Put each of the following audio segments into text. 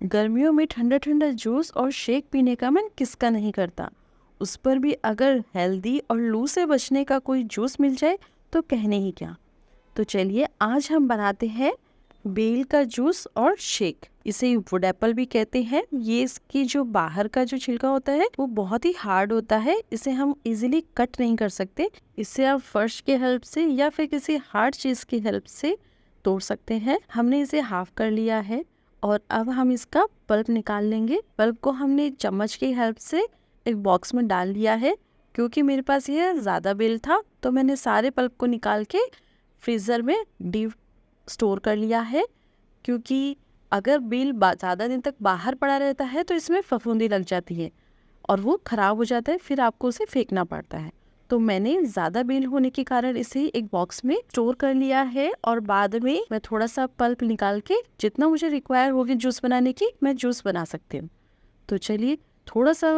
गर्मियों में ठंडा ठंडा जूस और शेक पीने का मन किसका नहीं करता। उस पर भी अगर हेल्दी और लू से बचने का कोई जूस मिल जाए तो कहने ही क्या। तो चलिए आज हम बनाते हैं बेल का जूस और शेक। इसे वुड एप्पल भी कहते हैं। ये इसकी जो बाहर का जो छिलका होता है वो बहुत ही हार्ड होता है। इसे हम इजीली कट नहीं कर सकते। इसे आप फर्श के हेल्प से या फिर किसी हार्ड चीज की हेल्प से तोड़ सकते हैं। हमने इसे हाफ कर लिया है और अब हम इसका पल्प निकाल लेंगे। पल्प को हमने चम्मच की हेल्प से एक बॉक्स में डाल लिया है। क्योंकि मेरे पास ये ज़्यादा बेल था तो मैंने सारे पल्प को निकाल के फ्रीज़र में डीप स्टोर कर लिया है। क्योंकि अगर बेल ज़्यादा दिन तक बाहर पड़ा रहता है तो इसमें फफूंदी लग जाती है और वो ख़राब हो जाता है, फिर आपको उसे फेंकना पड़ता है। तो मैंने ज़्यादा बेल होने के कारण इसे एक बॉक्स में स्टोर कर लिया है और बाद में मैं थोड़ा सा पल्प निकाल के जितना मुझे रिक्वायर होगी जूस बनाने की मैं जूस बना सकती हूँ। तो चलिए थोड़ा सा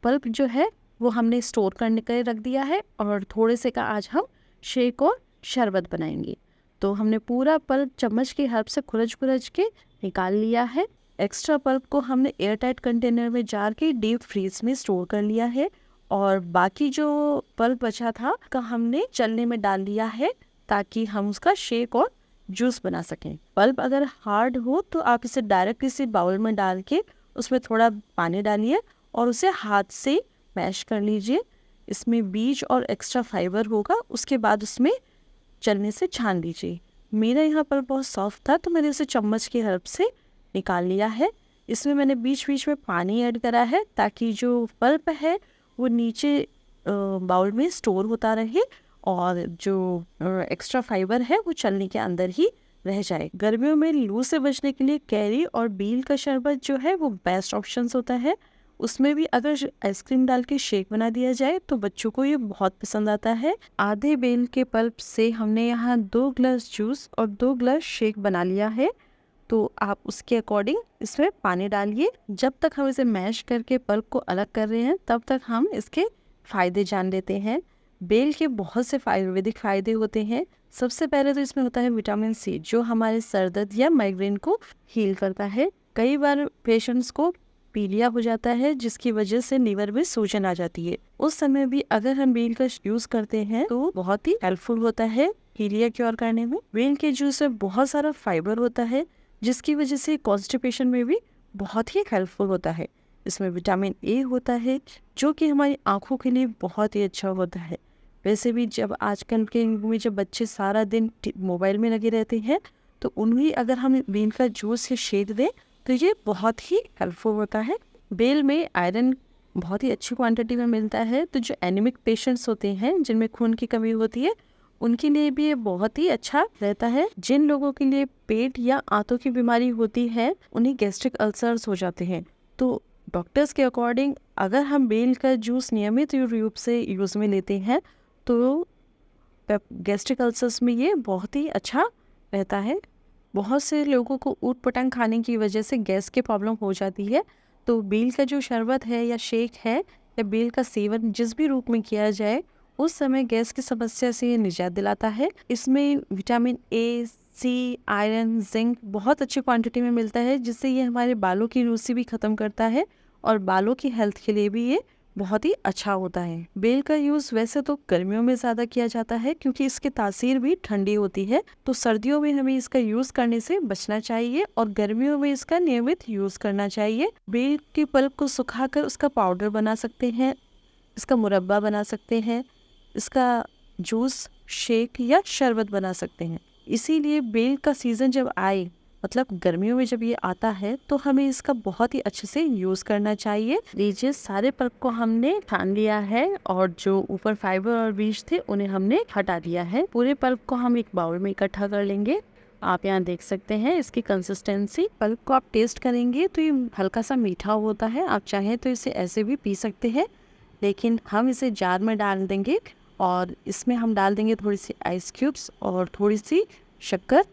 पल्प जो है वो हमने स्टोर करने के रख दिया है और थोड़े से का आज हम शेक और शरबत बनाएंगे। तो हमने पूरा पल्प चम्मच की हेल्प से खुरच खुरच के निकाल लिया है। एक्स्ट्रा पल्प को हमने एयर टाइट कंटेनर में जार के डीप फ्रीज में स्टोर कर लिया है और बाकी जो पल्प बचा था का हमने चलने में डाल लिया है ताकि हम उसका शेक और जूस बना सकें। पल्प अगर हार्ड हो तो आप इसे डायरेक्ट किसी बाउल में डाल के उसमें थोड़ा पानी डालिए और उसे हाथ से मैश कर लीजिए। इसमें बीज और एक्स्ट्रा फाइबर होगा, उसके बाद उसमें चलने से छान लीजिए। मेरा यहाँ पर बहुत सॉफ्ट था तो मैंने उसे चम्मच की हेल्प से निकाल लिया है। इसमें मैंने बीच बीच में पानी ऐड करा है ताकि जो पल्प है वो नीचे बाउल में स्टोर होता रहे और जो एक्स्ट्रा फाइबर है वो चलने के अंदर ही रह जाए। गर्मियों में लू से बचने के लिए कैरी और बेल का शरबत जो है वो बेस्ट ऑप्शंस होता है। उसमें भी अगर आइसक्रीम डाल के शेक बना दिया जाए तो बच्चों को ये बहुत पसंद आता है। आधे बेल के पल्प से हमने यहाँ 2 ग्लास जूस और 2 ग्लास शेक बना लिया है। तो आप उसके अकॉर्डिंग इसमें पानी डालिए। जब तक हम इसे मैश करके पल्प को अलग कर रहे हैं तब तक हम इसके फ़ायदे जान लेते हैं। बेल के बहुत से आयुर्वेदिक फ़ायदे होते हैं। सबसे पहले तो इसमें होता है विटामिन सी जो हमारे सर दर्द या माइग्रेन को हील करता है। कई बार पेशेंट्स को पीलिया हो जाता है जिसकी वजह से लीवर में सूजन आ जाती है। उस समय भी अगर हम बेल का यूज करते हैं तो बहुत ही हेल्पफुल होता है पीलिया क्योर करने में। बेल के जूस में बहुत सारा फाइबर होता है जिसकी वजह से कॉन्स्टिपेशन में भी बहुत ही हेल्पफुल होता है। इसमें विटामिन ए होता है जो कि हमारी आंखों के लिए बहुत ही अच्छा होता है। वैसे भी जब आजकल के युग में जब बच्चे सारा दिन मोबाइल में लगे रहते हैं तो उन्हें अगर हम बेल का जूस या शेक दें तो ये बहुत ही हेल्पफुल होता है। बेल में आयरन बहुत ही अच्छी क्वांटिटी में मिलता है तो जो एनीमिक पेशेंट्स होते हैं जिनमें खून की कमी होती है उनके लिए भी ये बहुत ही अच्छा रहता है। जिन लोगों के लिए पेट या आंतों की बीमारी होती है उन्हें गैस्ट्रिक अल्सर्स हो जाते हैं तो डॉक्टर्स के अकॉर्डिंग अगर हम बेल का जूस नियमित रूप से यूज़ में लेते हैं तो गैस्ट्रिक अल्सर्स में ये बहुत ही अच्छा रहता है। बहुत से लोगों को ऊट पटांग खाने की वजह से गैस की प्रॉब्लम हो जाती है तो बेल का जो शरबत है या शेक है या बेल का सेवन जिस भी रूप में किया जाए उस समय गैस की समस्या से ये निजात दिलाता है। इसमें vitamin A, C, iron, zinc बहुत अच्छी क्वांटिटी में मिलता है जिससे ये हमारे बालों की रूसी भी ख़त्म करता है और बालों की हेल्थ के लिए भी ये बहुत ही अच्छा होता है। बेल का यूज़ वैसे तो गर्मियों में ज़्यादा किया जाता है क्योंकि इसकी तासीर भी ठंडी होती है तो सर्दियों में हमें इसका यूज़ करने से बचना चाहिए और गर्मियों में इसका नियमित यूज़ करना चाहिए। बेल के पल्प को सुखाकर उसका पाउडर बना सकते हैं, इसका मुरब्बा बना सकते हैं, इसका जूस, शेक या शरबत बना सकते हैं। इसीलिए बेल का सीज़न जब आए मतलब गर्मियों में जब ये आता है तो हमें इसका बहुत ही अच्छे से यूज़ करना चाहिए। लीजिए सारे पल्प को हमने छान लिया है और जो ऊपर फाइबर और बीज थे उन्हें हमने हटा दिया है। पूरे पल्प को हम एक बाउल में इकट्ठा कर लेंगे। आप यहाँ देख सकते हैं इसकी कंसिस्टेंसी। पल्प को आप टेस्ट करेंगे तो ये हल्का सा मीठा होता है। आप चाहें तो इसे ऐसे भी पी सकते हैं लेकिन हम इसे जार में डाल देंगे और इसमें हम डाल देंगे थोड़ी सी आइस क्यूब्स और थोड़ी सी शक्कर।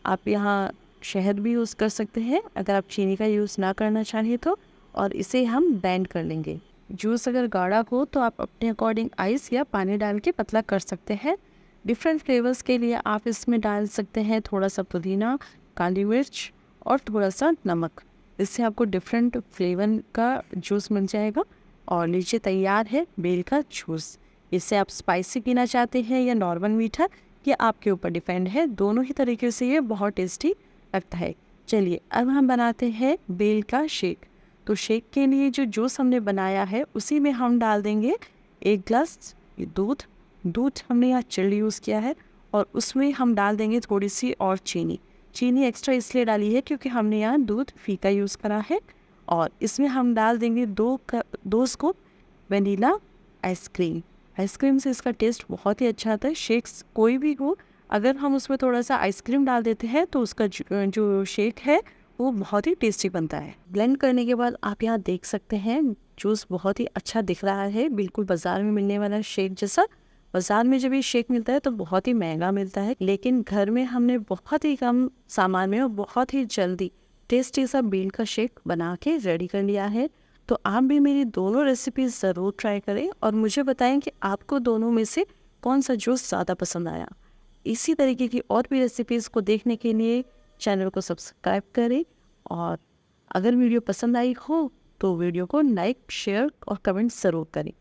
आप यहाँ शहद भी यूज़ कर सकते हैं अगर आप चीनी का यूज़ ना करना चाहें तो। और इसे हम ब्लेंड कर लेंगे। जूस अगर गाढ़ा हो तो आप अपने अकॉर्डिंग आइस या पानी डाल के पतला कर सकते हैं। डिफरेंट फ्लेवर्स के लिए आप इसमें डाल सकते हैं थोड़ा सा पुदीना, काली मिर्च और थोड़ा सा नमक। इससे आपको डिफरेंट फ्लेवर का जूस मिल जाएगा। और लीजिए तैयार है बेल का जूस। इससे आप स्पाइसी पीना चाहते हैं या नॉर्मल मीठा, ये आपके ऊपर डिपेंड है। दोनों ही तरीके से ये बहुत टेस्टी लगता है। चलिए अब हम बनाते हैं बेल का शेक। तो शेक के लिए जो जूस हमने बनाया है उसी में हम डाल देंगे 1 ग्लास दूध। दूध हमने यहाँ चिल्ड यूज़ किया है और उसमें हम डाल देंगे थोड़ी सी और चीनी। चीनी एक्स्ट्रा इसलिए डाली है क्योंकि हमने यहाँ दूध फीका यूज़ करा है। और इसमें हम डाल देंगे 2 स्कूप वनीला आइसक्रीम। आइसक्रीम से इसका टेस्ट बहुत ही अच्छा आता है। शेक्स कोई भी हो, अगर हम उसमें थोड़ा सा आइसक्रीम डाल देते हैं तो उसका जो शेक है वो बहुत ही टेस्टी बनता है। ब्लेंड करने के बाद आप यहाँ देख सकते हैं जूस बहुत ही अच्छा दिख रहा है, बिल्कुल बाज़ार में मिलने वाला शेक जैसा। बाज़ार में जब ये शेक मिलता है तो बहुत ही महंगा मिलता है, लेकिन घर में हमने बहुत ही कम सामान में और बहुत ही जल्दी टेस्टी सा बेल का शेक बना के रेडी कर लिया है। तो आप भी मेरी दोनों रेसिपीज़ ज़रूर ट्राई करें और मुझे बताएं कि आपको दोनों में से कौन सा जूस ज़्यादा पसंद आया। इसी तरीके की और भी रेसिपीज़ को देखने के लिए चैनल को सब्सक्राइब करें। और अगर वीडियो पसंद आई हो तो वीडियो को लाइक, शेयर और कमेंट ज़रूर करें।